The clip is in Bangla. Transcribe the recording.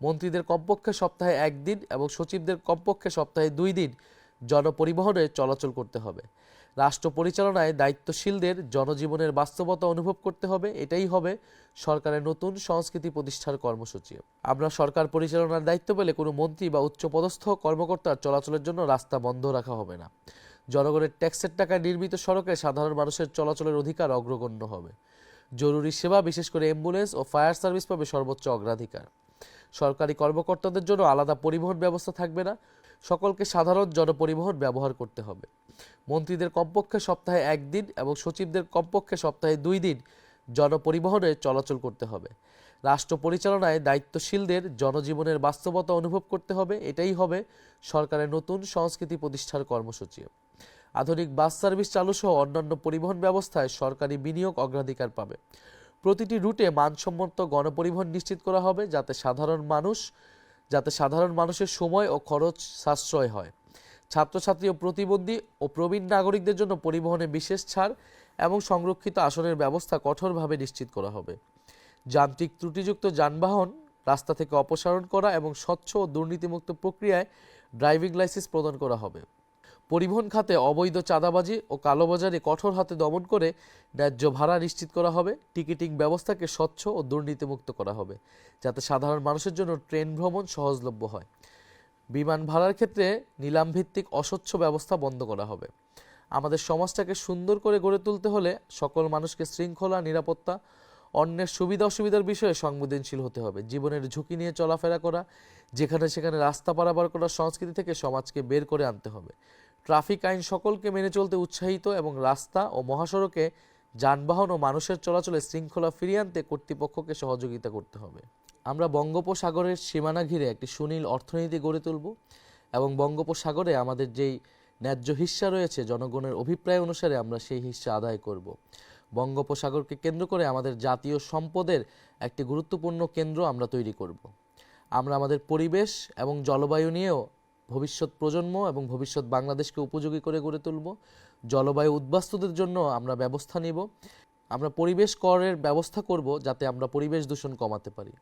মন্ত্রীদের কমপক্ষে সপ্তাহে 1 দিন এবং সচিবদের কমপক্ষে সপ্তাহে 2 দিন জনপরিবহনে চলাচল করতে হবে। রাষ্ট্র পরিচালনায় দায়িত্বশীলদের জনজীবনের বাস্তবতা অনুভব করতে হবে। এটাই হবে সরকারের নতুন সংস্কৃতি প্রতিষ্ঠার কর্মসূচি। আমরা সরকার পরিচালনার দায়িত্ব পেলে কোনো মন্ত্রী বা উচ্চপদস্থ কর্মকর্তার চলাচলের জন্য রাস্তা বন্ধ রাখা হবে না। জনগণের ট্যাক্সের টাকায় নির্মিত সড়কে সাধারণ মানুষের চলাচলের অধিকার অগ্রগণ্য হবে। জরুরি সেবা বিশেষ করে অ্যাম্বুলেন্স ও ফায়ার সার্ভিস পাবে সর্বোচ্চ অগ্রাধিকার। সরকারি কর্মকর্তাদের জন্য আলাদা পরিবহন ব্যবস্থা থাকবে না। সকলকে সাধারণ জনপরিবহন ব্যবহার করতে হবে। মন্ত্রীদের কমপক্ষে সপ্তাহে 1 দিন এবং সচিবদের কমপক্ষে সপ্তাহে 2 দিন জনপরিবহনে চলাচল করতে হবে। রাষ্ট্র পরিচালনায় দায়িত্বশীলদের জনজীবনের বাস্তবতা অনুভব করতে হবে। এটাই হবে সরকারের নতুন সংস্কৃতি প্রতিষ্ঠার কর্মসূচি। আধুনিক বাস সার্ভিস চালু সহ অন্যান্য পরিবহন ব্যবস্থায় সরকারি বিনিয়োগ অগ্রাধিকার পাবে। প্রতিটি রুটে মানসম্মত গণপরিবহন নিশ্চিত করা হবে যাতে সাধারণ মানুষের সময় ও খরচ সাশ্রয় হয়। ছাত্রছাত্রী ও প্রতিবন্ধী ও প্রবীণ নাগরিকদের জন্য পরিবহনে বিশেষ ছাড় এবং সংরক্ষিত আসনের ব্যবস্থা কঠোরভাবে নিশ্চিত করা হবে। যান্ত্রিক ত্রুটিযুক্ত যানবাহন রাস্তা থেকে অপসারণ করা এবং স্বচ্ছ ও দুর্নীতিমুক্ত প্রক্রিয়ায় ড্রাইভিং লাইসেন্স প্রদান করা হবে। পরিবহন খাতে অবৈধ চাঁদাবাজি ও কালোবাজারি কঠোর হাতে দমন করে ন্যায্য ভাড়া নিশ্চিত করা হবে। টিকিটিং ব্যবস্থাকে স্বচ্ছ ও দুর্নীতিমুক্ত করা হবে যাতে সাধারণ মানুষের জন্য ট্রেন ভ্রমণ সহজলভ্য হয়। বিমান ভাড়ার ক্ষেত্রে নিলামভিত্তিক অস্বচ্ছ ব্যবস্থা বন্ধ করা হবে। আমাদের সমাজটাকে সুন্দর করে গড়ে তুলতে হলে সকল মানুষকে শৃঙ্খলা, নিরাপত্তা, অন্যের সুবিধা অসুবিধার বিষয়ে সংবেদনশীল হতে হবে। জীবনের ঝুঁকি নিয়ে চলাফেরা করা, যেখানে সেখানে রাস্তা পারাপার করার সংস্কৃতি থেকে সমাজকে বের করে আনতে হবে। ট্রাফিক আইন সকলকে মেনে চলতে উৎসাহিত এবং রাস্তা ও মহাসড়কে যানবাহন ও মানুষের চলাচলে শৃঙ্খলা ফিরিয়ে আনতে কর্তৃপক্ষকে সহযোগিতা করতে হবে। আমরা বঙ্গোপসাগরের সীমানা ঘিরে একটি সুনীল অর্থনীতি গড়ে তুলব এবং বঙ্গোপসাগরে আমাদের যেই ন্যায্য হিস্সা রয়েছে জনগণের অভিপ্রায় অনুসারে আমরা সেই হিস্সা আদায় করব। বঙ্গোপসাগরকে কেন্দ্র করে আমাদের জাতীয় সম্পদের একটি গুরুত্বপূর্ণ কেন্দ্র আমরা তৈরি করব। আমরা আমাদের পরিবেশ এবং জলবায়ু নিয়েও ভবিষ্যৎ প্রজন্ম এবং ভবিষ্যৎ বাংলাদেশকে উপযোগী করে গড়ে তুলব। জলবায়ু উদ্বাস্তুদের জন্য আমরা ব্যবস্থা নিব। আমরা পরিবেশ করের ব্যবস্থা করব যাতে আমরা পরিবেশ দূষণ কমাতে পারি।